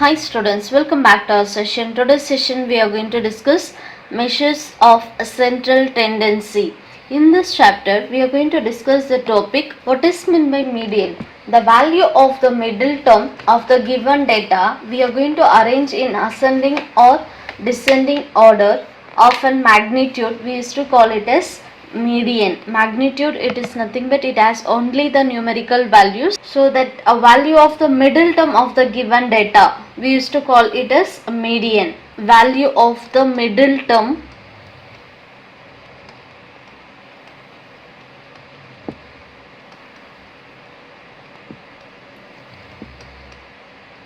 Hi students, welcome back to our session. Today's session we are going to discuss measures of a central tendency. In this chapter we are going to discuss the topic what is meant by median. The value of the middle term of the given data we are going to arrange in ascending or descending order of a magnitude. We used to call it as median. Magnitude, it is nothing but it has only the numerical values, so that a value of the middle term of the given data we used to call it as a median. Value of the middle term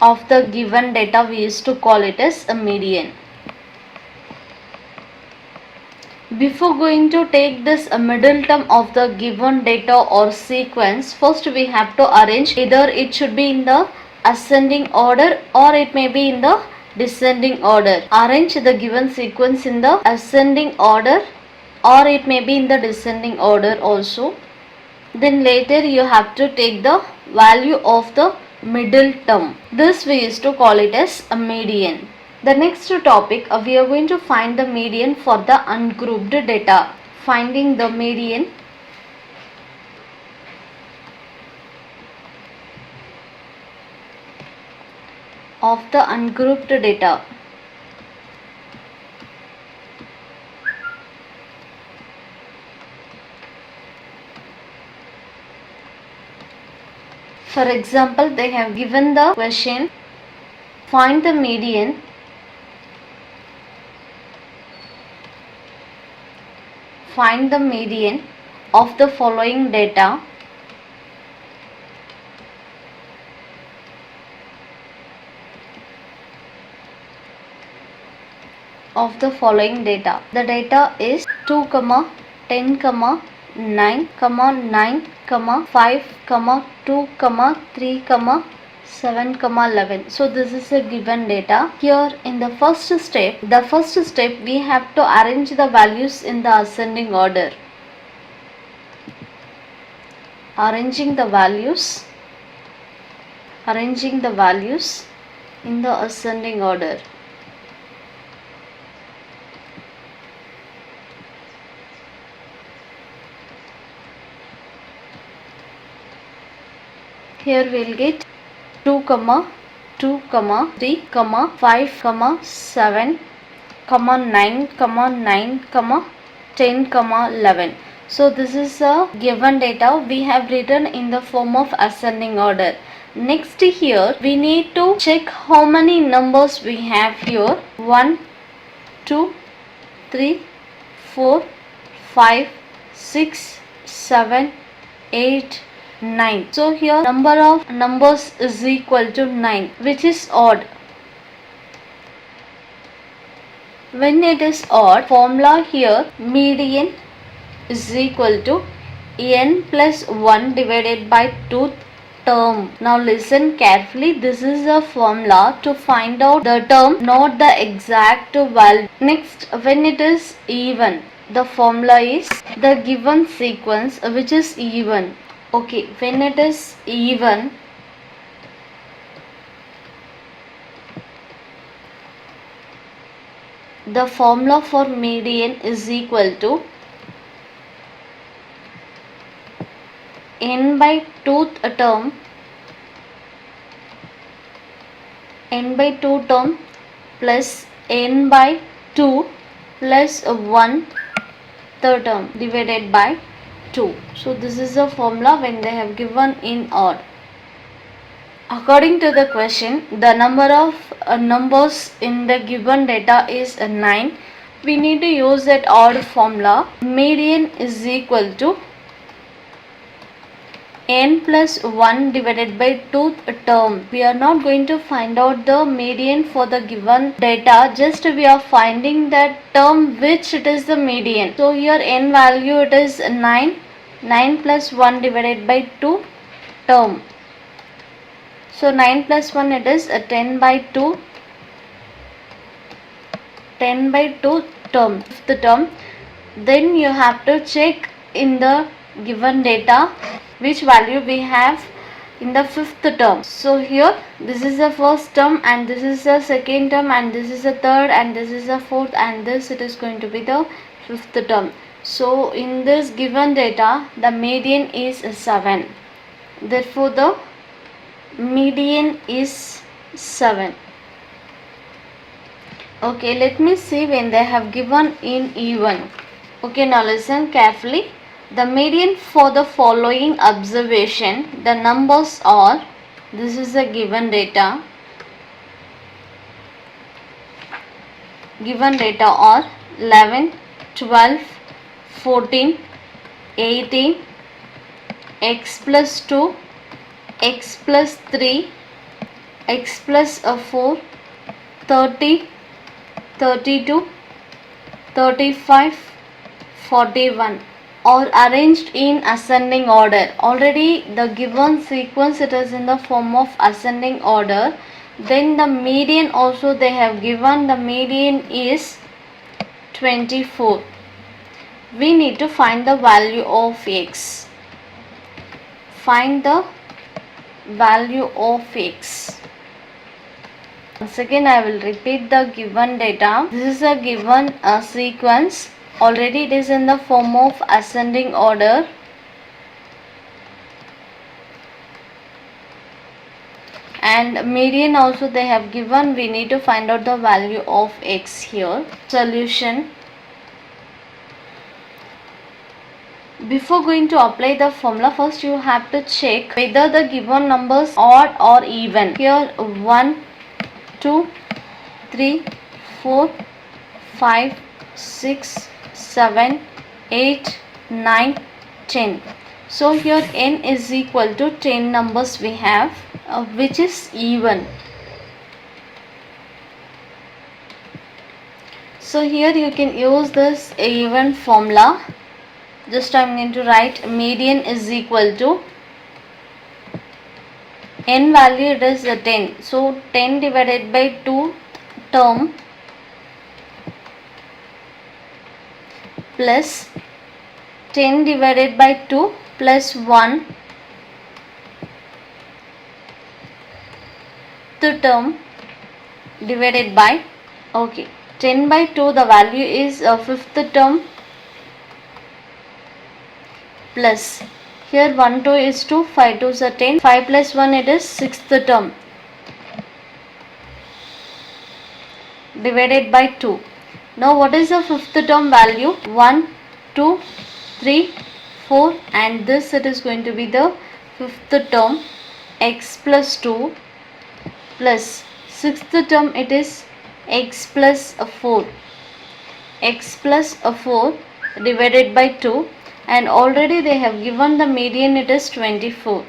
of the given data we used to call it as a median. Before going to take this middle term of the given data or sequence, first we have to arrange, either it should be in the ascending order or it may be in the descending order. Arrange the given sequence in the ascending order or it may be in the descending order also. Then later you have to take the value of the middle term. This we used to call it as a median. The next topic, we are going to find the median for the ungrouped data. Finding the median of the ungrouped data. For example, they have given the question, find the median of the following data The data is 2, 10, 9, 9, 5, 2, 3, 7, 11. So this is a given data. Here in the first step we have to arrange the values in the ascending order. Arranging the values in the ascending order. Here we will get 2, 2, 3, 5, 7, 9, 10, 11. So this is a given data we have written in the form of ascending order. Next here we need to check how many numbers we have here. 1, 2, 3, 4, 5, 6, 7, 8, 9. So here number of numbers is equal to 9, which is odd. When it is odd, formula here, median is equal to n plus 1 divided by 2 term. Now listen carefully, this is a formula to find out the term, not the exact value. Next, when it is even, the formula is the given sequence which is even. Okay, when it is even, the formula for median is equal to n by 2 term plus n by 2 plus 1 third term divided by 2. So this is the formula when they have given in odd. According to the question, the number of numbers in the given data is 9. We need to use that odd formula. Median is equal to n plus 1 divided by 2 term. We are not going to find out the median for the given data, just we are finding that term which it is the median. So here n value it is 9 plus 1 divided by 2 term. So 9 plus 1 it is 10 by 2 term. The term, then you have to check in the given data which value we have in the fifth term. So here this is the first term and this is the second term and this is the third and this is the fourth and this it is going to be the fifth term. So in this given data the median is 7. Therefore the median is 7. Okay, let me see when they have given in even. Okay, now listen carefully. The median for the following observation, the numbers are, this is the given data. Given data are 11, 12, 14, 18, x plus 2, x plus 3, x plus 4, 30, 32, 35, 41 are arranged in ascending order. Already the given sequence it is in the form of ascending order. Then the median also they have given, the median is 24. We need to find the value of x. Find the value of x. Once again I will repeat the given data. This is a given sequence. Already it is in the form of ascending order. And median also they have given. We need to find out the value of x here. Solution. Before going to apply the formula, first you have to check whether the given numbers odd or even. Here 1, 2, 3, 4, 5, 6, 7, 8, 9, 10. So here n is equal to 10 numbers we have, which is even. So here you can use this even formula. Just I am going to write median is equal to n value, it is 10. So 10 divided by 2 term plus 10 divided by 2 plus 1 the term divided by, okay, 10 by 2 the value is fifth term plus here 1 2 is 2, 5 2 is 10, 5 plus 1 it is sixth term divided by 2. Now what is the fifth term value? 1, 2, 3, 4 and this it is going to be the fifth term x plus 2 plus sixth term it is x plus 4, x plus 4 divided by 2 and already they have given the median it is 24.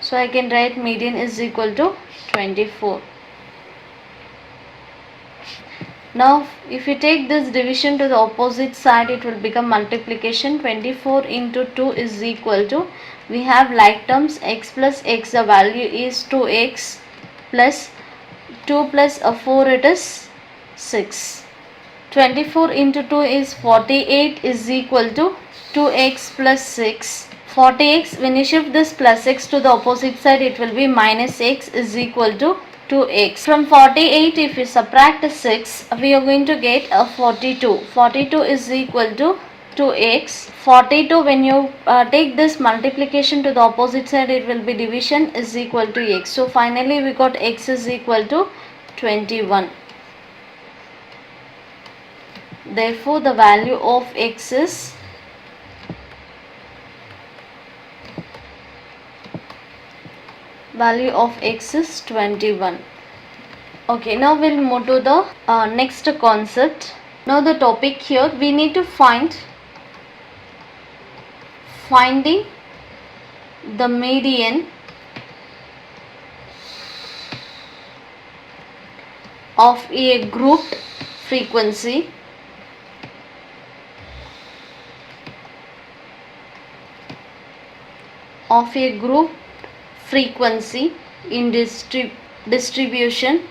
So I can write median is equal to 24. Now if you take this division to the opposite side it will become multiplication. 24 into 2 is equal to, we have like terms x plus x, the value is 2x plus 2 plus 4 it is 6. 24 into 2 is 48 is equal to 2x plus 6. 40x, when you shift this plus x to the opposite side it will be minus x is equal to 2x. From 48 if you subtract 6 we are going to get a 42. 42 is equal to 2x. 42 when you take this multiplication to the opposite side it will be division is equal to x. So finally we got x is equal to 21. Therefore the value of x is value of x is 21. Okay, now we'll move to the next concept. Now the topic here we need to finding the median of a grouped frequency in distribution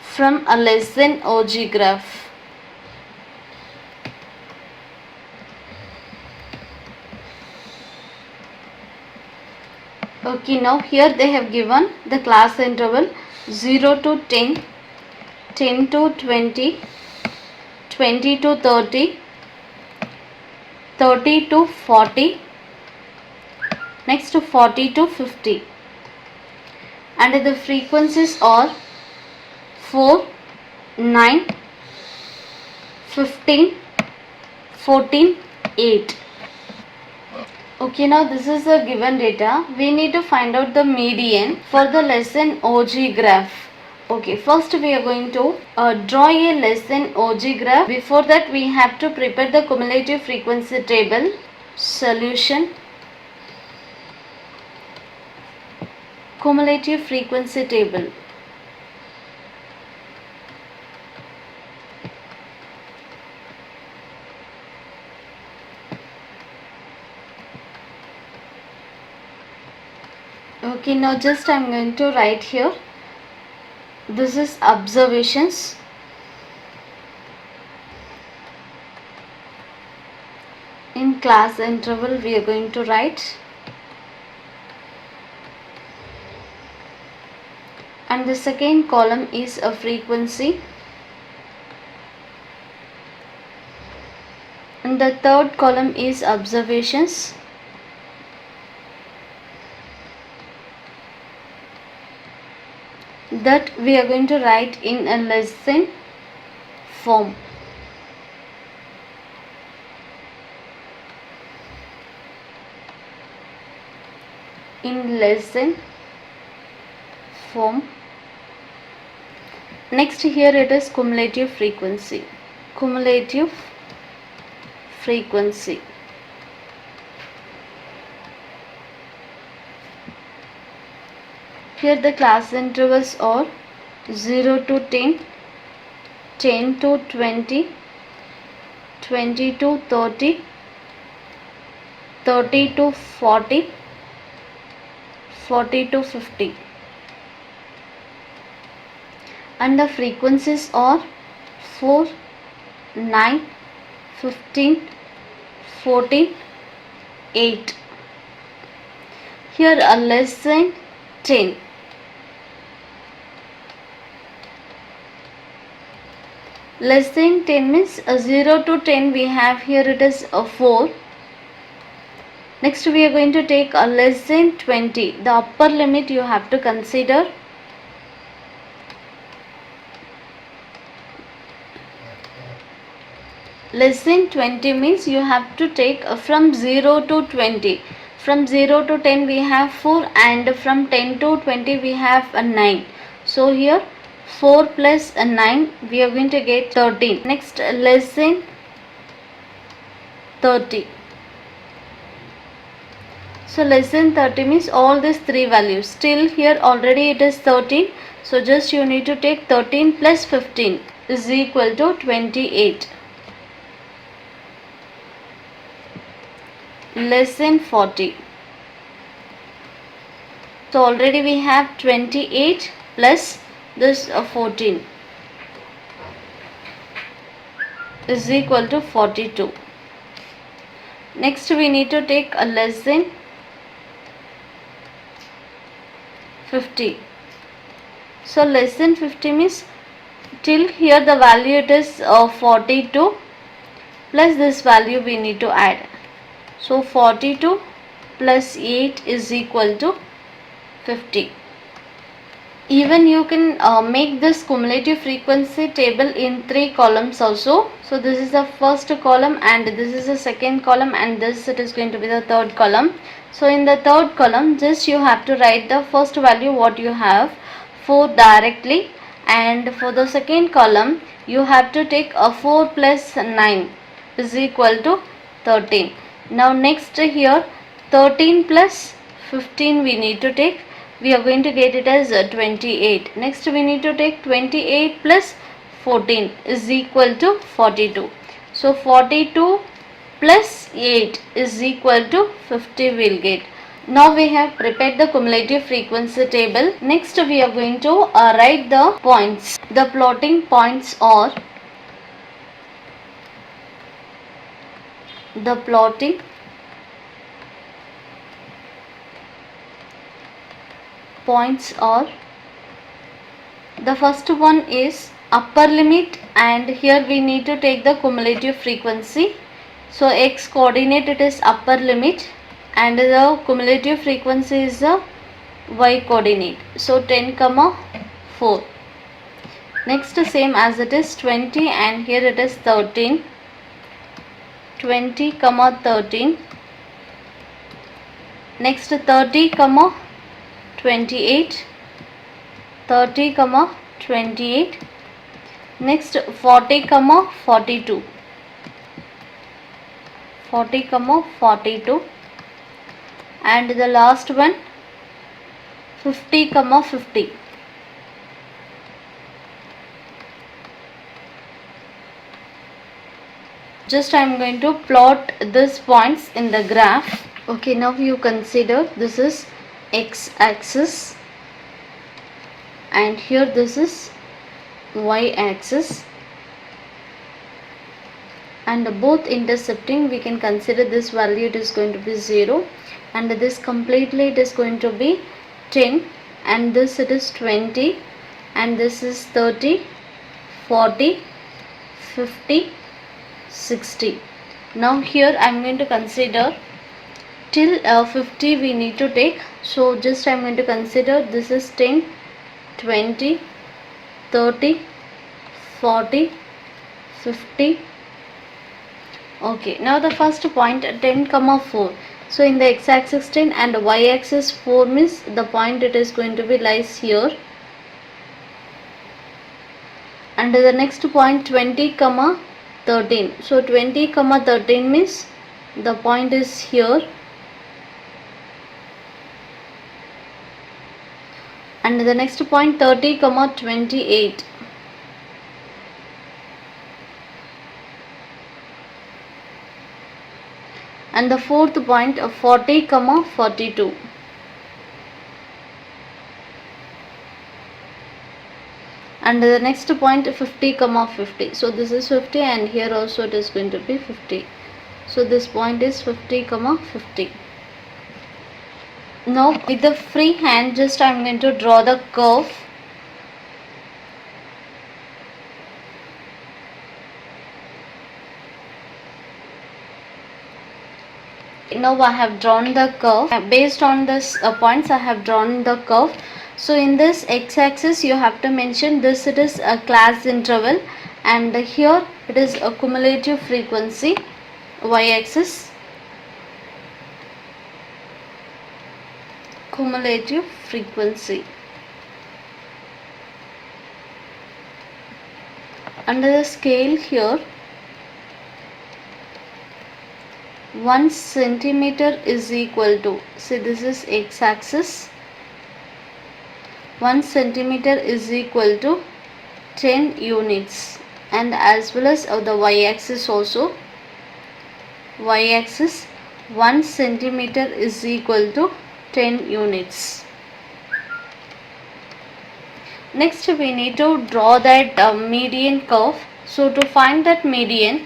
from a less than OG graph. Okay, now here they have given the class interval 0 to 10, 10 to 20, 20 to 30, 30 to 40, next to 40 to 50, and the frequencies are 4, 9, 15, 14, 8. Okay, now this is the given data. We need to find out the median for the lesson OG graph. Okay, first we are going to draw a lesson OG graph. Before that, we have to prepare the cumulative frequency table. Solution. Cumulative frequency table. Okay, now just I am going to write here. This is observations. In class interval we are going to write, and the second column is a frequency, and the third column is observations, that we are going to write in a lesson form. In lesson form. Next here it is cumulative frequency. Cumulative frequency. Here the class intervals are 0 to 10, 10 to 20, 20 to 30, 30 to 40, 40 to 50. And the frequencies are 4, 9, 15, 14, 8. Here a less than 10. Less than 10 means 0 to 10 we have here, it is a 4. Next we are going to take a less than 20. The upper limit you have to consider. Less than 20 means you have to take from 0 to 20. From 0 to 10 we have 4, and from 10 to 20 we have a 9. So here 4 plus a 9 we are going to get 13. Next less than 30. So less than 30 means all these three values. Still here already it is 13. So just you need to take 13 plus 15 is equal to 28. Less than 40. So already we have 28 plus this 14 is equal to 42. Next we need to take a less than 50. So less than 50 means till here the value it is 42 plus this value we need to add. So 42 plus 8 is equal to 50. Even you can make this cumulative frequency table in 3 columns also. So this is the first column, and this is the second column, and this it is going to be the third column. So in the third column just you have to write the first value what you have 4 directly, and for the second column you have to take a 4 plus 9 is equal to 13. Now next here 13 plus 15 we need to take. We are going to get it as 28. Next we need to take 28 plus 14 is equal to 42. So 42 plus 8 is equal to 50 we will get. Now we have prepared the cumulative frequency table. Next we are going to write the points. The plotting points are the plotting points are, the first one is upper limit, and here we need to take the cumulative frequency. So x coordinate it is upper limit and the cumulative frequency is the y coordinate. So 10 comma 4. Next same as it is 20 and here it is 13. 20 comma 13. Next 30 comma 28. 30 comma 28. Next 40 comma 42. 40 comma 42. And the last one 50 comma 50. Just I am going to plot these points in the graph. Okay, now you consider this is x axis and here this is y axis, and both intercepting. We can consider this value, it is going to be 0, and this completely it is going to be 10, and this it is 20, and this is 30, 40, 50, 60. Now here I am going to consider till 50 we need to take. So just I am going to consider this is 10, 20, 30, 40, 50. Okay, now the first point 10 comma 4. So in the x axis 10 and y axis 4 means the point it is going to be lies here. And the next point 20 comma 13. So 20 comma 13 means the point is here. And the next point 30 comma 28. And the fourth point 40 comma 42. And the next point 50 comma 50. So this is 50 and here also it is going to be 50. So this point is 50 comma 50. Now with the free hand just I am going to draw the curve. Now I have drawn the curve. Based on this points I have drawn the curve. So in this x-axis you have to mention this, it is a class interval, and here it is a cumulative frequency. Y-axis cumulative frequency. Under the scale here 1 centimeter is equal to, see this is x-axis, 1 centimeter is equal to 10 units, and as well as the y-axis also, y-axis 1 centimeter is equal to 10 units. Next we need to draw that median curve. So to find that median,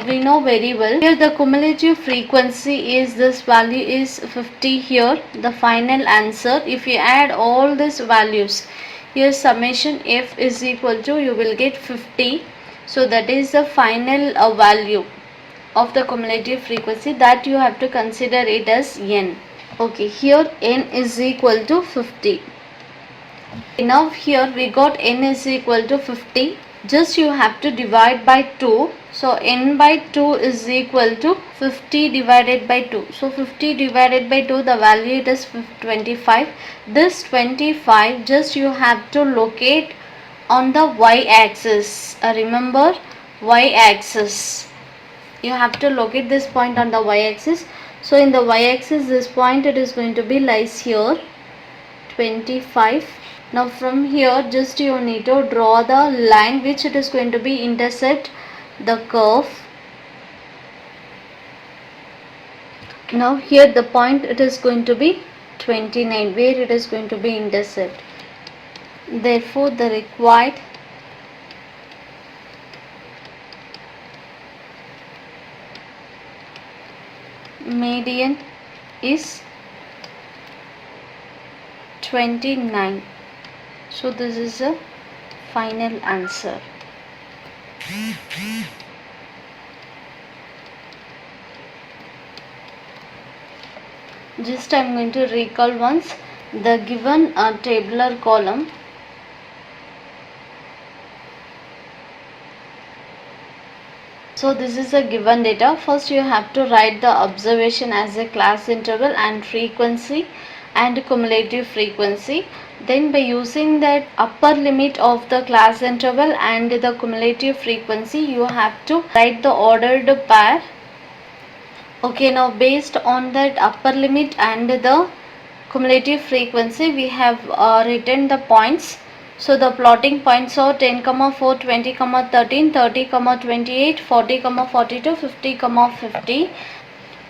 we know very well here the cumulative frequency is, this value is 50 here, the final answer. If you add all these values here, summation f is equal to, you will get 50. So that is the final value of the cumulative frequency, that you have to consider it as n. Okay, here n is equal to 50. Now here we got n is equal to 50. Just you have to divide by 2. So n by 2 is equal to 50 divided by 2. So 50 divided by 2, the value it is 25. This 25 just you have to locate on the y-axis. Remember, y-axis. You have to locate this point on the y-axis. So in the y-axis this point it is going to be lies here, 25. Now from here just you need to draw the line which it is going to be intercept the curve. Now here the point it is going to be 29 where it is going to be intercept. Therefore the required median is 29. So this is a final answer. Just I'm going to recall once the given tabular column. So this is a given data. First you have to write the observation as a class interval and frequency and cumulative frequency. Then by using that upper limit of the class interval and the cumulative frequency, you have to write the ordered pair. Okay, now based on that upper limit and the cumulative frequency, we have written the points. So the plotting points are 10, 4, 20, 13, 30, 28, 40, 42, 50, 50.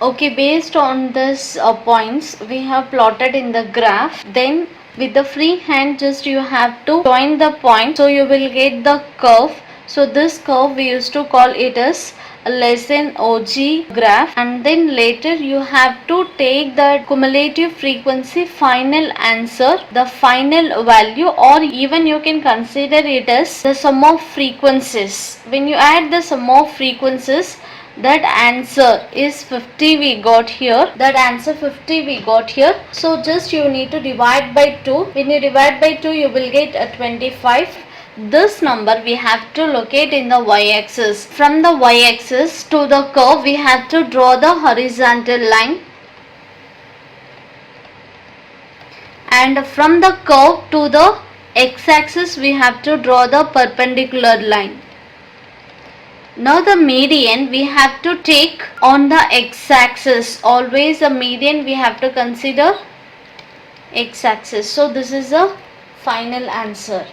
Okay, based on this points we have plotted in the graph. Then with the free hand just you have to join the point, so you will get the curve. So this curve we used to call it as a lesson OG graph, and then later you have to take the cumulative frequency final answer, the final value, or even you can consider it as the sum of frequencies. When you add the sum of frequencies, that answer is 50 we got here. That answer 50 we got here. So just you need to divide by 2. When you divide by 2, you will get a 25. This number we have to locate in the y-axis. From the y-axis to the curve, we have to draw the horizontal line. And from the curve to the x-axis, we have to draw the perpendicular line. Now the median we have to take on the x-axis. Always the median we have to consider x-axis. So this is the final answer.